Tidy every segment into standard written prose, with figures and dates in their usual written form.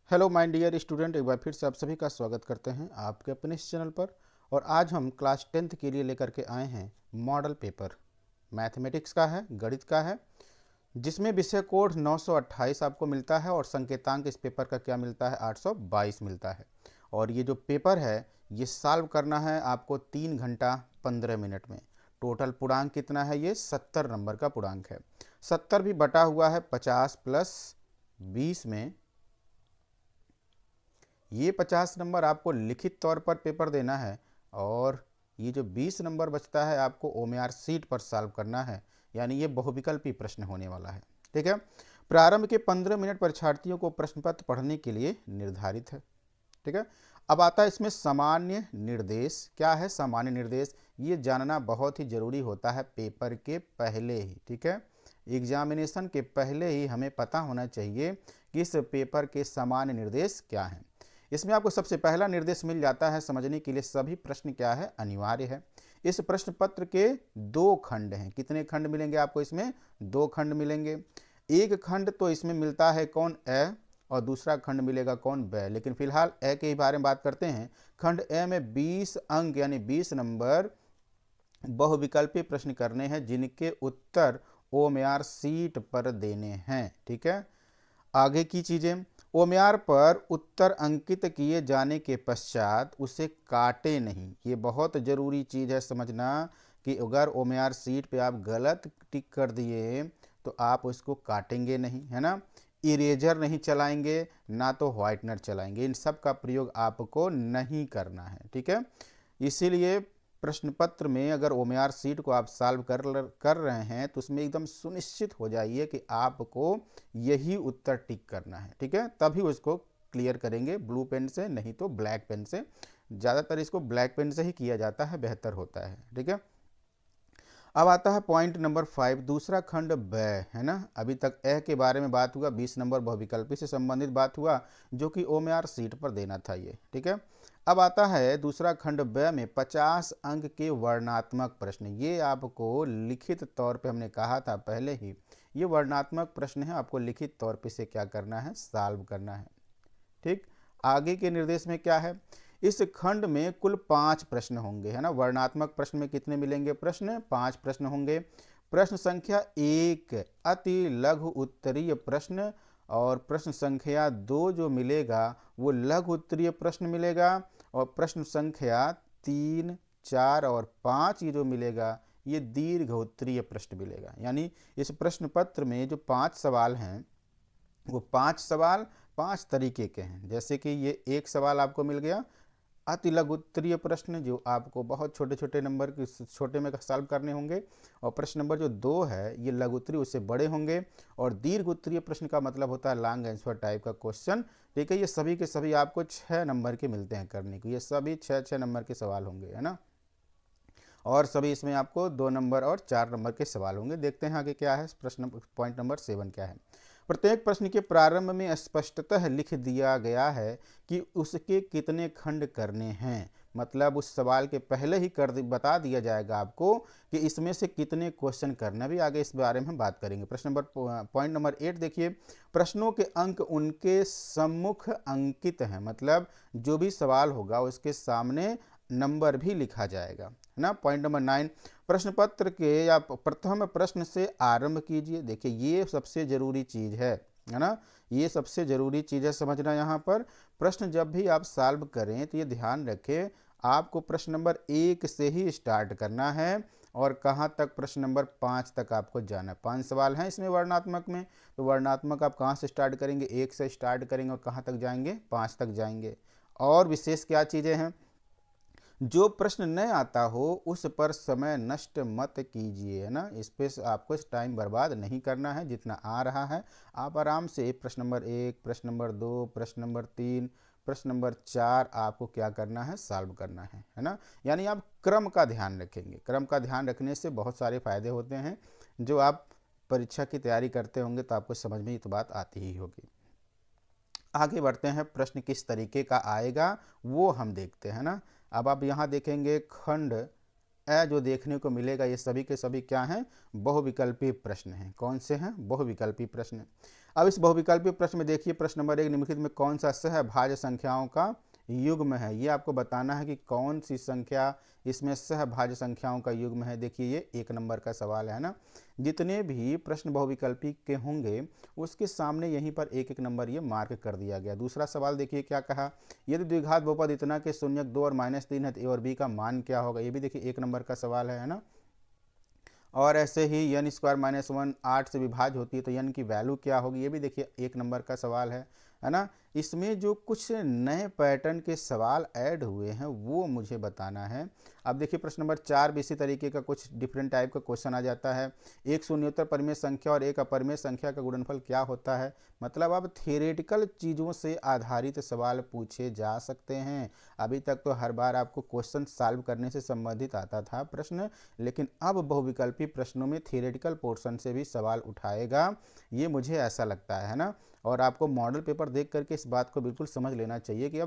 Hello my dear student, एक बार फिर से आप सभी का स्वागत करते हैं आपके अपने इस चैनल पर। और आज हम क्लास 10th के लिए लेकर के आए हैं मॉडल पेपर। मैथमेटिक्स का है, गणित का है, जिसमें विषय कोड 928 आपको मिलता है और संकेतांक इस पेपर का क्या मिलता है, 822 मिलता है। और ये जो पेपर है ये सॉल्व करना है आपको 3 घंटा 15 मिनट में। टोटल पूर्णांक कितना है, ये 70 नंबर का पूर्णांक है। 70 भी बटा हुआ है 50 प्लस 20 में। ये 50 नंबर आपको लिखित तौर पर पेपर देना है और ये जो 20 नंबर बचता है आपको ओएमआर सीट पर सॉल्व करना है, यानी ये बहुविकल्पी प्रश्न होने वाला है। ठीक है। प्रारंभ के 15 मिनट परीक्षार्थियों को प्रश्न पत्र पढ़ने के लिए निर्धारित है। ठीक है। अब आता है इसमें सामान्य निर्देश। क्या है सामान्य निर्देश, ये जानना बहुत ही जरूरी होता है पेपर के पहले ही। ठीक है, एग्जामिनेशन के पहले ही हमें पता होना चाहिए कि इस पेपर के सामान्य निर्देश क्या हैं। इसमें आपको सबसे पहला निर्देश मिल जाता है, समझने के लिए सभी प्रश्न क्या है, अनिवार्य है। इस प्रश्न पत्र के 2 खंड हैं। कितने खंड मिलेंगे आपको इसमें, 2 खंड मिलेंगे। एक खंड तो इसमें मिलता है कौन, ए, और दूसरा खंड मिलेगा कौन, ब। लेकिन फिलहाल ए के बारे में बात करते हैं। खंड ए में 20 अंक यानी 20 नंबर बहुविकल्पी प्रश्न करने हैं, जिनके उत्तर ओएमआर सीट पर देने हैं। ठीक है। आगे की चीजें, ओम्यार पर उत्तर अंकित किए जाने के पश्चात उसे काटे नहीं। ये बहुत ज़रूरी चीज़ है समझना कि अगर ओम्यार सीट पे आप गलत टिक कर दिए तो आप उसको काटेंगे नहीं, है ना। इरेजर नहीं चलाएंगे, ना तो व्हाइटनर चलाएंगे। इन सब का प्रयोग आपको नहीं करना है। ठीक है। इसीलिए प्रश्न पत्र में अगर ओएमआर सीट को आप सॉल्व कर रहे हैं तो उसमें एकदम सुनिश्चित हो जाइए कि आपको यही उत्तर टिक करना है। ठीक है, तभी उसको क्लियर करेंगे ब्लू पेन से, नहीं तो ब्लैक पेन से। ज़्यादातर इसको ब्लैक पेन से ही किया जाता है, बेहतर होता है। ठीक है। अब आता है पॉइंट नंबर 5, दूसरा खंड ब, है ना। अभी तक ए के बारे में बात हुआ, 20 नंबर बहुविकल्पी से संबंधित बात हुआ, जो कि ओएमआर सीट पर देना था ये। ठीक है। अब आता है दूसरा खंड ब में 50 अंक के वर्णात्मक प्रश्न। ये आपको लिखित तौर पे, हमने कहा था पहले ही, ये वर्णात्मक प्रश्न है, आपको लिखित तौर पे से क्या करना है, सॉल्व करना है। ठीक। आगे के निर्देश में क्या है, इस खंड में कुल 5 प्रश्न होंगे, है ना। वर्णात्मक प्रश्न में कितने मिलेंगे प्रश्न, 5 प्रश्न होंगे। प्रश्न संख्या 1 अति लघु उत्तरीय प्रश्न, और प्रश्न संख्या 2 जो मिलेगा वो लघु उत्तरीय प्रश्न मिलेगा, और प्रश्न संख्या 3, 4 और 5 ये जो मिलेगा ये दीर्घ उत्तरीय प्रश्न मिलेगा। यानी इस प्रश्न पत्र में जो 5 सवाल हैं वो 5 सवाल 5 तरीके के हैं। जैसे कि ये एक सवाल आपको मिल गया अति लघु उत्तरीय प्रश्न, जो आपको बहुत छोटे छोटे नंबर के छोटे में सॉल्व करने होंगे। और प्रश्न नंबर जो 2 है ये लघु उत्तरीय, उससे बड़े होंगे। और दीर्घ उत्तरीय प्रश्न का मतलब होता है लॉन्ग आंसर टाइप का क्वेश्चन। ठीक है, ये सभी के सभी आपको 6 नंबर के मिलते हैं करने को। ये सभी 6 नंबर के सवाल होंगे, है ना। और सभी इसमें आपको 2 नंबर और 4 नंबर के सवाल होंगे। देखते हैं आगे क्या है, प्रश्न पॉइंट नंबर 7 क्या है। प्रत्येक प्रश्न के प्रारंभ में स्पष्टतः लिख दिया गया है कि उसके कितने खंड करने हैं। मतलब उस सवाल के पहले ही बता दिया जाएगा आपको कि इसमें से कितने क्वेश्चन करना। भी आगे इस बारे में हम बात करेंगे। प्रश्न नंबर पॉइंट नंबर 8 देखिए, प्रश्नों के अंक उनके सम्मुख अंकित हैं। मतलब जो भी सवाल होगा उसके सामने नंबर भी लिखा जाएगा, है ना। पॉइंट नंबर 9, प्रश्न पत्र के या प्रथम प्रश्न से आरंभ कीजिए। देखिए ये सबसे जरूरी चीज है ना। ये सबसे जरूरी चीज है समझना। यहाँ पर प्रश्न जब भी आप सॉल्व करें तो ये ध्यान रखें, आपको प्रश्न नंबर 1 से ही स्टार्ट करना है। और कहाँ तक, प्रश्न नंबर 5 तक आपको जाना है। 5 सवाल हैं इसमें वर्णात्मक में, तो वर्णात्मक आप कहाँ से स्टार्ट करेंगे, 1 से स्टार्ट करेंगे और कहाँ तक जाएंगे, 5 तक जाएंगे। और विशेष क्या चीज़ें हैं, जो प्रश्न न आता हो उस पर समय नष्ट मत कीजिए, है ना। इस पे आपको टाइम बर्बाद नहीं करना है। जितना आ रहा है आप आराम से प्रश्न नंबर 1, प्रश्न नंबर 2, प्रश्न नंबर 3, प्रश्न नंबर 4 आपको क्या करना है, सॉल्व करना है ना। यानी आप क्रम का ध्यान रखेंगे। क्रम का ध्यान रखने से बहुत सारे फायदे होते हैं, जो आप परीक्षा की तैयारी करते होंगे तो आपको समझ में ये तो बात आती ही होगी। आगे बढ़ते हैं, प्रश्न किस तरीके का आएगा वो हम देखते हैं ना। अब आप यहाँ देखेंगे खंड ए जो देखने को मिलेगा, ये सभी के सभी क्या हैं, बहुविकल्पी प्रश्न हैं। कौन से हैं, बहुविकल्पी प्रश्न। अब इस बहुविकल्पीय प्रश्न में देखिए, प्रश्न नंबर 1, निम्नलिखित में कौन सा सहभाज्य संख्याओं का युग्म है। ये आपको बताना है कि कौन सी संख्या इसमें सहभाज्य संख्याओं का युग्म है। देखिए ये 1 नंबर का सवाल है ना। जितने भी प्रश्न बहुविकल्पी के होंगे उसके सामने यहीं पर 1-1 नंबर ये मार्क कर दिया गया। दूसरा सवाल देखिए क्या कहा, यदि द्विघात बहुपद इतना के शून्यक 2 और -3 है तो ए और बी का मान क्या होगा। ये भी देखिए 1 नंबर का सवाल है ना। और ऐसे ही n स्क्वायर माइनस 1 8 से विभाज्य होती है तो n की वैल्यू क्या होगी। ये भी देखिए 1 नंबर का सवाल है ना। इसमें जो कुछ नए पैटर्न के सवाल ऐड हुए हैं वो मुझे बताना है। अब देखिए प्रश्न नंबर 4 भी इसी तरीके का कुछ डिफरेंट टाइप का क्वेश्चन आ जाता है। एक शून्योत्तर परिमेय संख्या और एक अपरिमेय संख्या का गुणनफल क्या होता है। मतलब अब थियोरेटिकल चीज़ों से आधारित सवाल पूछे जा सकते हैं। अभी तक तो हर बार आपको क्वेश्चन सॉल्व करने से संबंधित आता था प्रश्न, लेकिन अब बहुविकल्पी प्रश्नों में थियोरेटिकल पोर्शन से भी सवाल उठाएगा, ये मुझे ऐसा लगता है ना। और आपको मॉडल पेपर देख करके इस बात को बिल्कुल समझ लेना चाहिए कि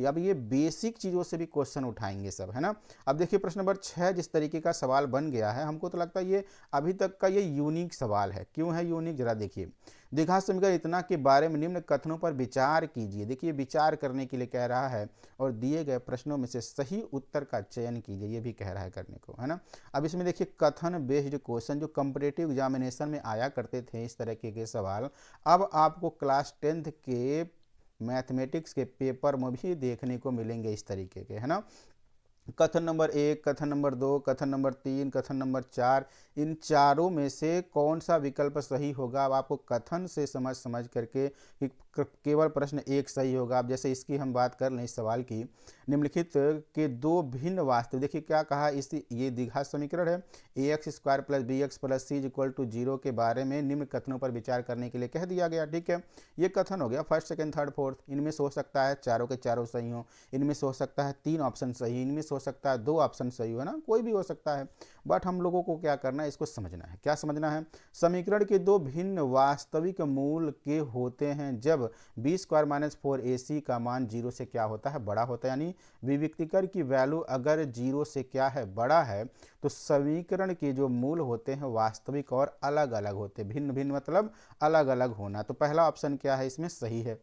अब ये बेसिक चीज़ों से भी क्वेश्चन उठाएंगे सब, है ना। अब देखिए प्रश्न नंबर 6 जिस तरीके का सवाल बन गया है, हमको तो लगता है ये अभी तक का ये यूनिक सवाल है। क्यों है यूनिक, जरा देखिए। द्विघात समीकरण इतना के बारे में निम्न कथनों पर विचार कीजिए। देखिए विचार करने के लिए कह रहा है और दिए गए प्रश्नों में से सही उत्तर का चयन कीजिए, ये भी कह रहा है करने को, है ना। अब इसमें देखिए कथन बेस्ड क्वेश्चन जो कॉम्पिटिटिव एग्जामिनेशन में आया करते थे इस तरह के सवाल, अब आपको क्लास 10th के मैथमेटिक्स के पेपर में भी देखने को मिलेंगे इस तरीके के, है ना। कथन नंबर 1, कथन नंबर 2, कथन नंबर 3, कथन नंबर 4, इन चारों में से कौन सा विकल्प सही होगा। अब आपको कथन से समझ करके कि केवल प्रश्न एक सही होगा। अब जैसे इसकी हम बात कर लें इस सवाल की, निम्नलिखित के दो भिन्न वास्तव, देखिए क्या कहा, इस ये द्विघात समीकरण है ax square plus B X plus C equal to 0 के बारे में निम्न कथनों पर विचार करने के लिए कह दिया गया। ठीक है, ये कथन हो गया फर्स्ट सेकंड थर्ड फोर्थ। इनमें से हो सकता है चारों के चारों सही हो, इनमें से हो सकता है 3 ऑप्शन सही, इनमें से हो सकता है 2 ऑप्शन सही हो, है ना, कोई भी हो सकता है। बट हम लोगों को क्या करना है, इसको समझना है। क्या समझना है, समीकरण के दो भिन्न वास्तविक मूल के होते हैं जब बी स्क्वायर माइनस 4ac का मान 0 से क्या होता है, बड़ा होता है। यानी विविक्तिकर की वैल्यू अगर 0 से क्या है, बड़ा है, तो समीकरण के जो मूल होते हैं वास्तविक और अलग अलग होते हैं। भिन्न भिन्न मतलब अलग अलग होना। तो पहला ऑप्शन क्या है इसमें सही है।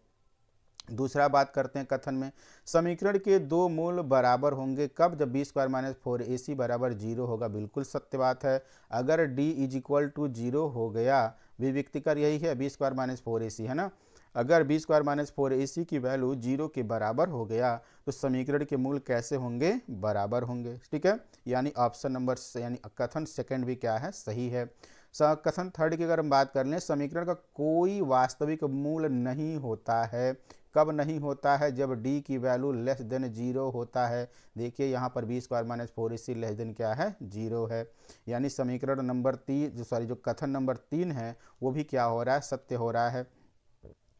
दूसरा बात करते हैं कथन में, समीकरण के दो मूल बराबर होंगे कब, जब बी स्क्वायर माइनस 4ac बराबर 0 होगा। बिल्कुल सत्य बात है। अगर d इज इक्वल टू 0 हो गया, विविक्तिकर यही है बी स्क्वायर माइनस 4ac, है ना। अगर बी स्क्वायर माइनस 4ac की वैल्यू 0 के बराबर हो गया तो समीकरण के मूल कैसे होंगे, बराबर होंगे। ठीक है, यानी ऑप्शन नंबर यानी कथन सेकंड भी क्या है, सही है। कथन थर्ड की अगर हम बात कर लें, समीकरण का कोई वास्तविक मूल नहीं होता है। कब नहीं होता है, जब d की वैल्यू लेस देन 0 होता है। देखिए यहाँ पर B square minus 4ac less than क्या है, 0 है। यानी समीकरण नंबर 3 जो कथन नंबर 3 है वो भी क्या हो रहा है, सत्य हो रहा है।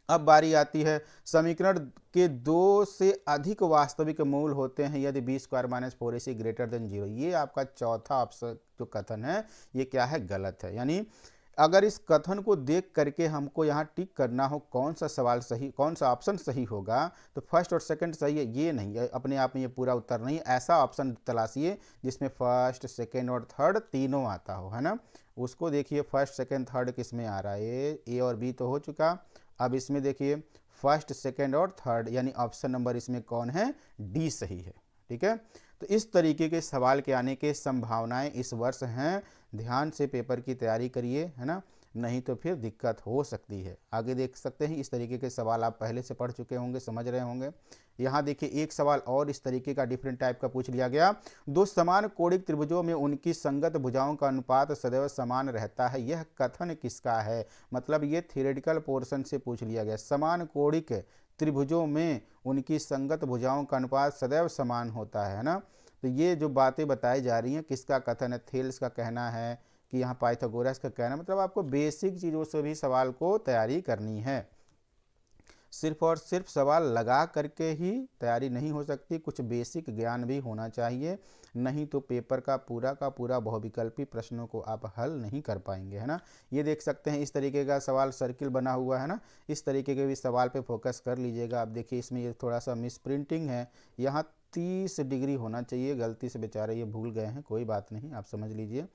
अब बारी आती है, समीकरण के 2 से अधिक वास्तविक मूल होते हैं यदि B square minus 4ac greater than 0। ये आपका चौथा ऑप्शन जो कथन है ये क्या है, गलत है। यानी अगर इस कथन को देख करके हमको यहाँ टिक करना हो कौन सा सवाल सही, कौन सा ऑप्शन सही होगा, तो फर्स्ट और सेकंड सही है, ये नहीं है अपने आप में, ये पूरा उत्तर नहीं। ऐसा ऑप्शन तलाशिए जिसमें फर्स्ट सेकंड और थर्ड तीनों आता हो, है ना। उसको देखिए फर्स्ट सेकंड थर्ड किस में आ रहा है, ए और बी तो हो चुका। अब इसमें देखिए फर्स्ट सेकंड और थर्ड, यानी ऑप्शन नंबर इसमें कौन है, डी सही है। ठीक है, तो इस तरीके के सवाल के आने के संभावनाएं इस वर्ष हैं। ध्यान से पेपर की तैयारी करिए, है ना, नहीं तो फिर दिक्कत हो सकती है। आगे देख सकते हैं इस तरीके के सवाल आप पहले से पढ़ चुके होंगे, समझ रहे होंगे। यहाँ देखिए एक सवाल और इस तरीके का डिफरेंट टाइप का पूछ लिया गया, दो समान कोणिक त्रिभुजों में उनकी संगत भुजाओं का अनुपात सदैव समान रहता है, यह कथन किसका है। मतलब ये थियोरेटिकल पोर्शन से पूछ लिया गया, समान कोणिक त्रिभुजों में उनकी संगत भुजाओं का अनुपात सदैव समान होता है ना। तो ये जो बातें बताई जा रही हैं किसका कथन है, थेल्स का कहना है कि यहाँ पाइथागोरस का कहना। मतलब आपको बेसिक चीज़ों से भी सवाल को तैयारी करनी है। सिर्फ और सिर्फ सवाल लगा करके ही तैयारी नहीं हो सकती, कुछ बेसिक ज्ञान भी होना चाहिए, नहीं तो पेपर का पूरा बहुविकल्पी प्रश्नों को आप हल नहीं कर पाएंगे, है ना। ये देख सकते हैं इस तरीके का सवाल सर्किल बना हुआ है ना, इस तरीके के भी सवाल पे फोकस कर लीजिएगा। आप देखिए इसमें ये थोड़ा सा मिस प्रिंटिंग है, यहाँ 30 डिग्री होना चाहिए, गलती से बेचारे ये भूल गए हैं, कोई बात नहीं, आप समझ लीजिए,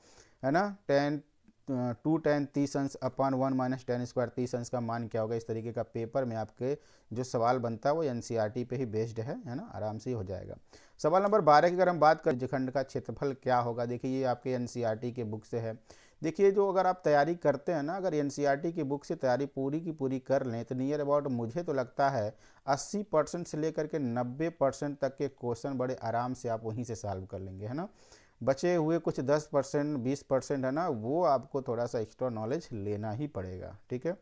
है ना। 10 2 10 30 अंश अपॉन 1 माइनस 10 स्क्वायर 30 अंश का मान क्या होगा। इस तरीके का पेपर में आपके जो सवाल बनता है वो एनसीईआरटी पे ही बेस्ड है ना, आराम से ही हो जाएगा। सवाल नंबर 12 की अगर हम बात करें खंड का क्षेत्रफल क्या होगा, देखिए ये आपके एनसीईआरटी के बुक से है। देखिए जो अगर आप तैयारी करते हैं ना, अगर एनसीईआरटी की बुक से तैयारी पूरी की पूरी कर लें तो नियर अबाउट मुझे तो लगता है 80% से लेकर के 90% तक के क्वेश्चन बड़े आराम से आप वहीं से सॉल्व कर लेंगे, है ना। बचे हुए कुछ 10% 20% है ना, वो आपको थोड़ा सा एक्स्ट्रा नॉलेज लेना ही पड़ेगा, ठीक है।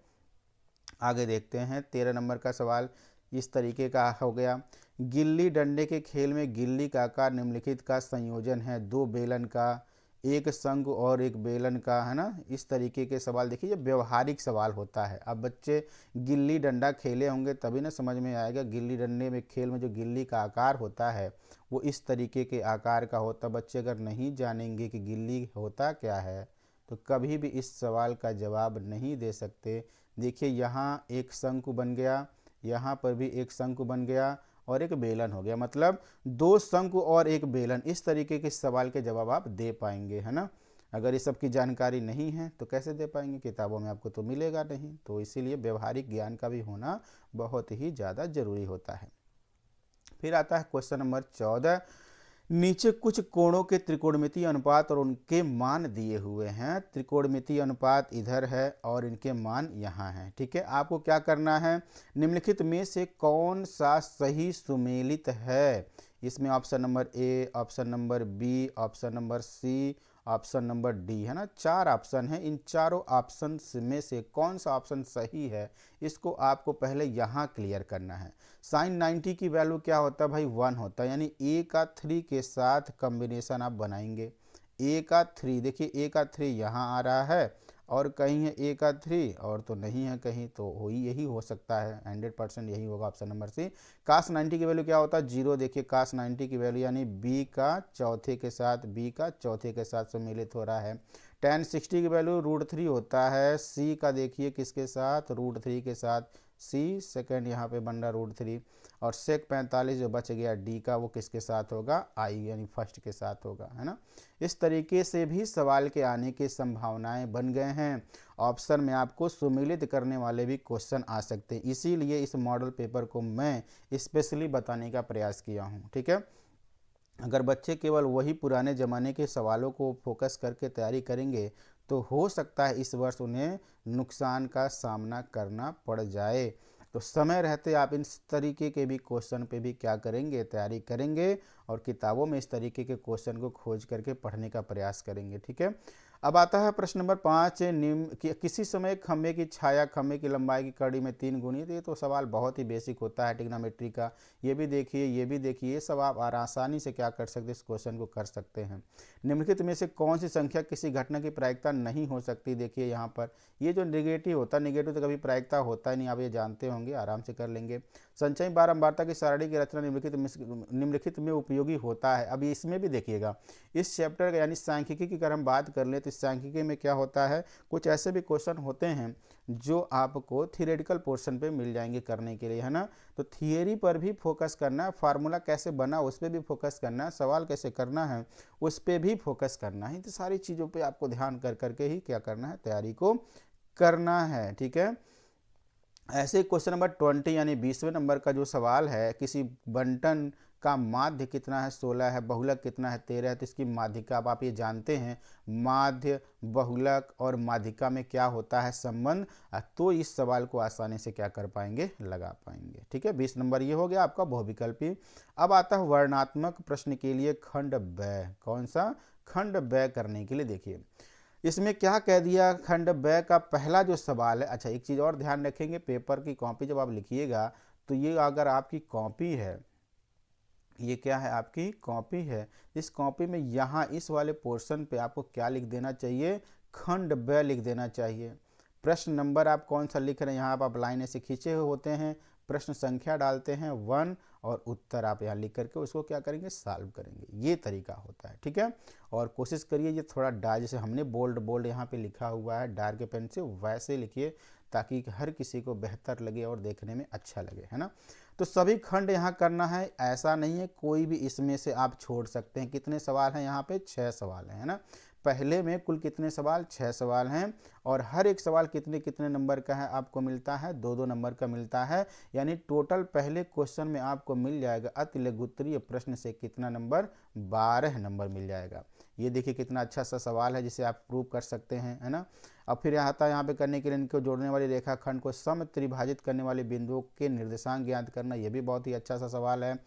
आगे देखते हैं 13 नंबर का सवाल इस तरीके का हो गया। गिल्ली डंडे के खेल में गिल्ली का आकार निम्नलिखित का संयोजन है, 2 बेलन का, एक शंकु और एक बेलन का, है ना। इस तरीके के सवाल देखिए ये व्यवहारिक सवाल होता है। अब बच्चे गिल्ली डंडा खेले होंगे तभी ना समझ में आएगा। गिल्ली डंडे में खेल में जो गिल्ली का आकार होता है वो इस तरीके के आकार का होता। बच्चे अगर नहीं जानेंगे कि गिल्ली होता क्या है तो कभी भी इस सवाल का जवाब नहीं दे सकते। देखिए यहाँ एक शंकु बन गया, यहाँ पर भी एक शंकु बन गया और एक बेलन हो गया, मतलब 2 शंकु और एक बेलन। इस तरीके के सवाल के जवाब आप दे पाएंगे, है ना। अगर इस सब की जानकारी नहीं है तो कैसे दे पाएंगे, किताबों में आपको तो मिलेगा नहीं। तो इसीलिए व्यवहारिक ज्ञान का भी होना बहुत ही ज़्यादा जरूरी होता है। फिर आता है क्वेश्चन नंबर 14। नीचे कुछ कोणों के त्रिकोणमितीय अनुपात और उनके मान दिए हुए हैं। त्रिकोणमितीय अनुपात इधर है और इनके मान यहाँ हैं, ठीक है। आपको क्या करना है, निम्नलिखित में से कौन सा सही सुमेलित है। इसमें option number A, option number B, option number C, option number D, है ना। 4 ऑप्शन है। इन चारों ऑप्शन में से कौन सा ऑप्शन सही है इसको आपको पहले यहाँ क्लियर करना है। साइन 90 की वैल्यू क्या होता है भाई, 1 होता है, यानी ए का 3 के साथ कॉम्बिनेशन आप बनाएंगे। ए का 3, देखिए ए का 3 यहाँ आ रहा है और कहीं है ए का 3 और तो नहीं है कहीं, तो यही हो सकता है, 100% यही होगा ऑप्शन नंबर सी। कास 90 की वैल्यू क्या होता है, 0। देखिए कास 90 की वैल्यू यानी बी का चौथे के साथ सम्मिलित हो रहा है। tan 60 की वैल्यू √3 होता है, सी का देखिए किसके साथ, √3 के साथ, सी सेकेंड यहाँ पे बन रहा √3। और सेक 45 जो बच गया डी का वो किसके साथ होगा, आई यानी फर्स्ट के साथ होगा, है ना। इस तरीके से भी सवाल के आने की संभावनाएं बन गए हैं। ऑप्शन में आपको सुमेलित करने वाले भी क्वेश्चन आ सकते हैं, इसीलिए इस मॉडल पेपर को मैं स्पेशली बताने का प्रयास किया हूँ, ठीक है। अगर बच्चे केवल वही पुराने ज़माने के सवालों को फोकस करके तैयारी करेंगे तो हो सकता है इस वर्ष उन्हें नुकसान का सामना करना पड़ जाए। तो समय रहते आप इन तरीके के भी क्वेश्चन पे भी क्या करेंगे, तैयारी करेंगे और किताबों में इस तरीके के क्वेश्चन को खोज करके पढ़ने का प्रयास करेंगे, ठीक है। अब आता है प्रश्न नंबर 5। किसी समय खंभे की छाया खंभे की लंबाई की कड़ी में 3 गुनी। तो ये तो सवाल बहुत ही बेसिक होता है ट्रिग्नोमेट्री का। ये भी देखिए, ये भी देखिए, ये सब आप आसानी से क्या कर सकते हैं, इस क्वेश्चन को कर सकते हैं। निम्नलिखित में से कौन सी संख्या किसी घटना की प्रायिकता नहीं हो सकती। देखिए यहाँ पर ये जो नेगेटिव होता है, नेगेटिव तो कभी प्रायिकता होता ही नहीं, आप ये जानते होंगे, आराम से कर लेंगे। संचयी बारंबारता की सारणी की रचना निम्नलिखित में उपयोगी होता है। अब इसमें भी देखिएगा, इस चैप्टर का यानी सांख्यिकी की अगर हम बात कर ले तो इस सांख्यिकी में क्या होता है, कुछ ऐसे भी क्वेश्चन होते हैं जो आपको थियोरेटिकल पोर्शन पे मिल जाएंगे करने के लिए, है ना। तो थियरी पर भी फोकस करना है, फार्मूला कैसे बना उस पर भी फोकस करना है, सवाल कैसे करना है उस पर भी फोकस करना है। तो सारी चीज़ों पे आपको ध्यान कर करके ही क्या करना है, तैयारी को करना है, ठीक है। ऐसे क्वेश्चन नंबर 20 यानी 20वें नंबर का जो सवाल है, किसी बंटन का माध्य कितना है, 16 है, बहुलक कितना है, 13 है। तो इसकी माध्यिका अब आप ये जानते हैं, माध्य बहुलक और माध्यिका में क्या होता है संबंध, तो इस सवाल को आसानी से क्या कर पाएंगे, लगा पाएंगे, ठीक है। 20 नंबर ये हो गया आपका बहुविकल्पी। अब आता है वर्णनात्मक प्रश्न के लिए खंड व्यय। कौन सा, खंड व्यय करने के लिए देखिए इसमें क्या कह दिया, खंड व्यय का पहला जो सवाल है। अच्छा एक चीज़ और ध्यान रखेंगे, पेपर की कॉपी जब आप लिखिएगा तो ये अगर आपकी कॉपी है, ये क्या है, आपकी कॉपी है, इस कॉपी में यहाँ इस वाले पोर्शन पे आपको क्या लिख देना चाहिए, खंड व्यय लिख देना चाहिए। प्रश्न नंबर आप कौन सा लिख रहे हैं, यहाँ आप लाइन ऐसे खींचे हुए होते हैं, प्रश्न संख्या डालते हैं 1 और उत्तर आप यहाँ लिख करके उसको क्या करेंगे, सॉल्व करेंगे। ये तरीका होता है, ठीक है। और कोशिश करिए ये थोड़ा जैसे हमने बोल्ड यहाँ पे लिखा हुआ है डार्क पेन से, वैसे लिखिए ताकि हर किसी को बेहतर लगे और देखने में अच्छा लगे, है ना। तो सभी खंड यहाँ करना है, ऐसा नहीं है कोई भी इसमें से आप छोड़ सकते हैं। कितने सवाल हैं यहाँ पे, 6 सवाल हैं, है ना। पहले में कुल कितने सवाल, 6 सवाल हैं और हर एक सवाल कितने कितने नंबर का है आपको मिलता है, 2-2 नंबर का मिलता है। यानी टोटल पहले क्वेश्चन में आपको मिल जाएगा अति लघु उत्तरीय प्रश्न से कितना नंबर, 12 नंबर मिल जाएगा। ये देखिए कितना अच्छा सा सवाल है जिसे आप प्रूव कर सकते हैं, है ना। अब फिर यहाँ आता है, यहाँ पे करने के लिए इनको जोड़ने वाली रेखाखंड को समत्रिभाजित करने वाले बिंदुओं के निर्देशांक ज्ञात करना, ये भी बहुत ही अच्छा सा सवाल है।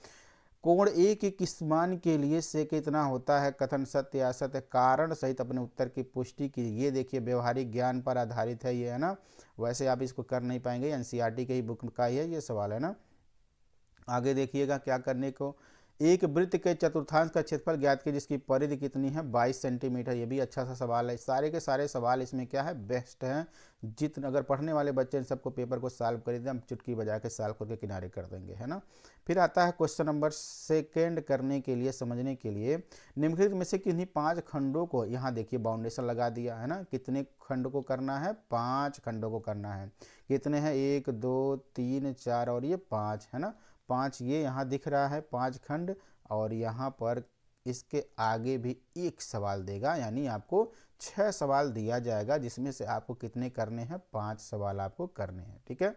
कोण ए के किस मान के लिए से कितना होता है, कथन सत्य या असत्य, कारण सहित अपने उत्तर की पुष्टि की। ये देखिए व्यवहारिक ज्ञान पर आधारित है ये, है ना। वैसे आप इसको कर नहीं पाएंगे, एनसीईआरटी के ही बुक का ही है ये सवाल, है ना। आगे देखिएगा क्या करने को, एक वृत्त के चतुर्थांश का क्षेत्रफल ज्ञात कीजिए जिसकी परिधि कितनी है, 22 सेंटीमीटर। ये भी अच्छा सा सवाल है। सारे के सारे सवाल इसमें क्या है, बेस्ट हैं। जितने अगर पढ़ने वाले बच्चे इन सबको पेपर को सॉल्व कर दें, हम चुटकी बजा के सॉल्व करके किनारे कर देंगे, है ना। फिर आता है क्वेश्चन नंबर सेकेंड करने के लिए, समझने के लिए, निम्नलिखित में से किन्हीं 5 खंडों को, यहाँ देखिए बाउंडेशन लगा दिया है ना, कितने खंड को करना है, 5 खंडों को करना है। कितने हैं, 1 2 3 4 और ये 5, है ना। 5 ये यहाँ दिख रहा है 5 खंड, और यहाँ पर इसके आगे भी एक सवाल देगा, यानी आपको 6 सवाल दिया जाएगा जिसमें से आपको कितने करने हैं, 5 सवाल आपको करने हैं, ठीक है।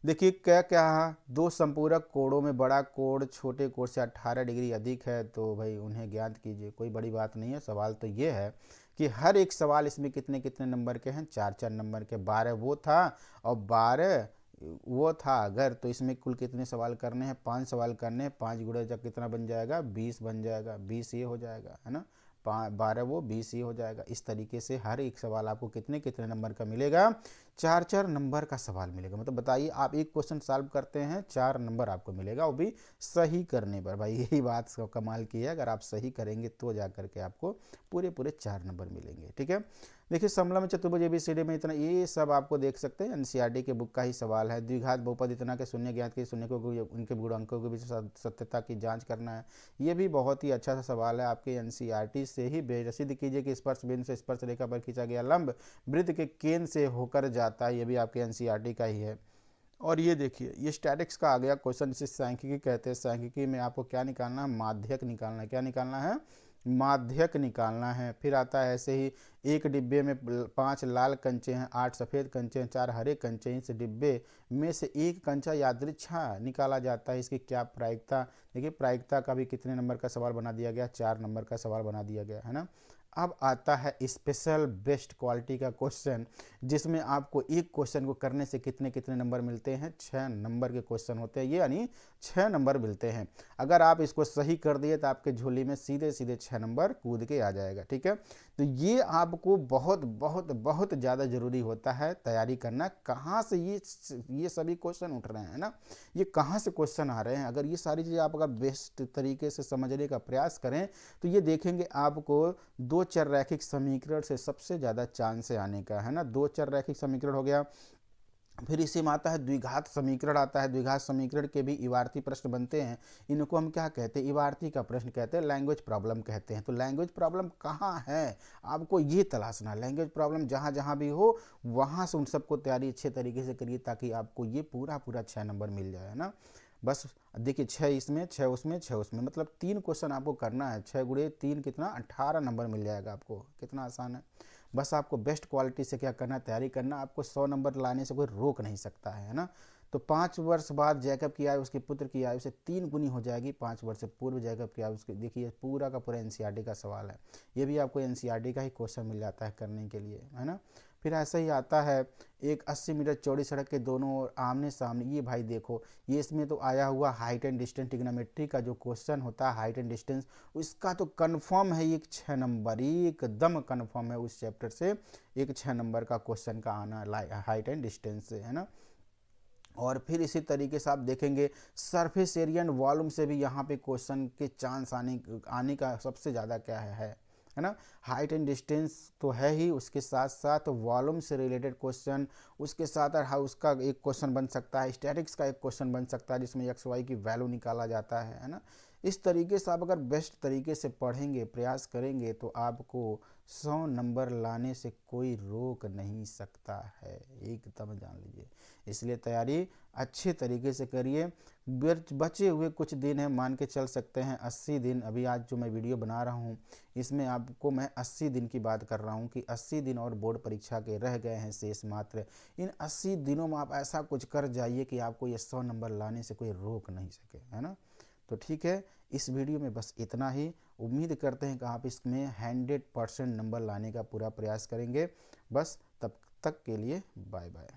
देखिए क्या क्या है, 2 संपूरक कोणों में बड़ा कोण छोटे कोण से 18 डिग्री अधिक है, तो भाई उन्हें ज्ञात कीजिए। कोई बड़ी बात नहीं है। सवाल तो ये है कि हर एक सवाल इसमें कितने कितने नंबर के हैं, 4-4 नंबर के। 12 वो था और 12 वो था अगर, तो इसमें कुल कितने सवाल करने हैं, 5 सवाल करने हैं। 5 गुणा जब कितना बन जाएगा, 20 बन जाएगा, 20 ये हो जाएगा, है ना। 12 वो 20 ये हो जाएगा। इस तरीके से हर एक सवाल आपको कितने कितने नंबर का मिलेगा, 4-4 नंबर का सवाल मिलेगा। मतलब बताइए आप एक क्वेश्चन सॉल्व करते हैं, 4 नंबर आपको मिलेगा, वो भी सही करने पर। भाई यही बात कमाल की है, अगर आप सही करेंगे तो जा करके आपको पूरे 4 नंबर मिलेंगे, ठीक है। देखिए समलंब चतुर्भुज एबीसीडी में इतना, ये सब आपको देख सकते हैं, एनसीईआरटी के बुक का ही सवाल है। द्विघात बहुपद इतना के शून्य ज्ञात के, शून्य को उनके गुणांकों के बीच सत्यता की जांच करना है। ये भी बहुत ही अच्छा सा सवाल है, आपके एनसीईआरटी से ही सिद्ध कीजिए कि स्पर्श बिंदु से स्पर्श रेखा पर खींचा गया लंब वृत्त के केंद्र से होकर जाता है। ये भी आपके एनसीईआरटी का ही है। और ये देखिए ये स्टैटिक्स का आ गया क्वेश्चन, जिसे सांख्यिकी कहते हैं। सांख्यिकी में आपको क्या निकालना है, माध्यक निकालना है। क्या निकालना है, माध्यक निकालना है। फिर आता है ऐसे ही, एक डिब्बे में 5 लाल कंचे हैं, 8 सफ़ेद कंचे हैं, 4 हरे कंचे हैं। इस डिब्बे में से एक कंचा यादृच्छा निकाला जाता है, इसकी क्या प्रायिकता। देखिए प्रायिकता का भी कितने नंबर का सवाल बना दिया गया, 4 नंबर का सवाल बना दिया गया, है ना। अब आता है स्पेशल बेस्ट क्वालिटी का क्वेश्चन, जिसमें आपको एक क्वेश्चन को करने से कितने कितने नंबर मिलते हैं, 6 नंबर के क्वेश्चन होते हैं ये, यानी 6 नंबर मिलते हैं। अगर आप इसको सही कर दिए तो आपके झोली में सीधे सीधे 6 नंबर कूद के आ जाएगा, ठीक है। तो ये आपको बहुत बहुत बहुत ज़्यादा ज़रूरी होता है तैयारी करना। कहाँ से ये सभी क्वेश्चन उठ रहे हैं ना, ये कहाँ से क्वेश्चन आ रहे हैं। अगर ये सारी चीज़ें आप अगर बेस्ट तरीके से समझने का प्रयास करें तो ये देखेंगे आपको 2 चर रैखिक समीकरण से सबसे ज़्यादा चांस है आने का, है ना। 2 चर रैखिक समीकरण हो गया, फिर इसी में आता है द्विघात समीकरण आता है। द्विघात समीकरण के भी इवार्ती प्रश्न बनते हैं। इनको हम क्या कहते हैं, इवार्ती का प्रश्न कहते हैं, लैंग्वेज प्रॉब्लम कहते हैं। तो लैंग्वेज प्रॉब्लम कहाँ है आपको ये तलाशना। लैंग्वेज प्रॉब्लम जहाँ जहाँ भी हो वहाँ से उन सबको तैयारी अच्छे तरीके से करिए, ताकि आपको ये पूरा 6 नंबर मिल जाए, है ना। बस देखिए 6 इसमें, 6 उसमें, 6 उसमें, मतलब 3 क्वेश्चन आपको करना है। 6 गुणे 3 कितना, 18 नंबर मिल जाएगा आपको। कितना आसान है। बस आपको बेस्ट क्वालिटी से क्या करना है, तैयारी करना। आपको 100 नंबर लाने से कोई रोक नहीं सकता है ना। तो 5 वर्ष बाद जैकब की आयु उसके पुत्र की आयु से 3 गुनी हो जाएगी। 5 वर्ष से पूर्व जैकब की आयु उसकी, देखिए पूरा का पूरा एनसीईआरटी का सवाल है। ये भी आपको एनसीईआरटी का ही क्वेश्चन मिल जाता है करने के लिए, है ना। फिर ऐसा ही आता है, एक 80 मीटर चौड़ी सड़क के दोनों ओर आमने सामने, ये भाई देखो ये इसमें तो आया हुआ हाइट एंड डिस्टेंस ट्रिग्नोमेट्री का जो क्वेश्चन होता है, हाइट एंड डिस्टेंस, उसका तो कंफर्म है एक 6 नंबर, एकदम कंफर्म है उस चैप्टर से एक 6 नंबर का क्वेश्चन का आना हाइट एंड डिस्टेंस से, है ना। और फिर इसी तरीके से आप देखेंगे सरफेस एरिया एंड वॉल्यूम से भी यहाँ पे क्वेश्चन के चांस आने का सबसे ज़्यादा क्या है ना। हाइट एंड डिस्टेंस तो है ही, उसके साथ साथ वॉल्यूम से रिलेटेड क्वेश्चन, उसके साथ उसका एक क्वेश्चन बन सकता है। स्टैटिक्स का एक क्वेश्चन बन सकता है जिसमें एक्स वाई की वैल्यू निकाला जाता है ना। इस तरीके से आप अगर बेस्ट तरीके से पढ़ेंगे, प्रयास करेंगे तो आपको 100 नंबर लाने से कोई रोक नहीं सकता है, एकदम जान लीजिए। इसलिए तैयारी अच्छे तरीके से करिए। बचे हुए कुछ दिन हैं, मान के चल सकते हैं 80 दिन। अभी आज जो मैं वीडियो बना रहा हूँ इसमें आपको मैं 80 दिन की बात कर रहा हूँ कि 80 दिन और बोर्ड परीक्षा के रह गए हैं शेष मात्र। इन 80 दिनों में आप ऐसा कुछ कर जाइए कि आपको ये 100 नंबर लाने से कोई रोक नहीं सके, है ना। तो ठीक है, इस वीडियो में बस इतना ही। उम्मीद करते हैं कि आप इसमें 100% नंबर लाने का पूरा प्रयास करेंगे। बस तब तक के लिए बाय बाय।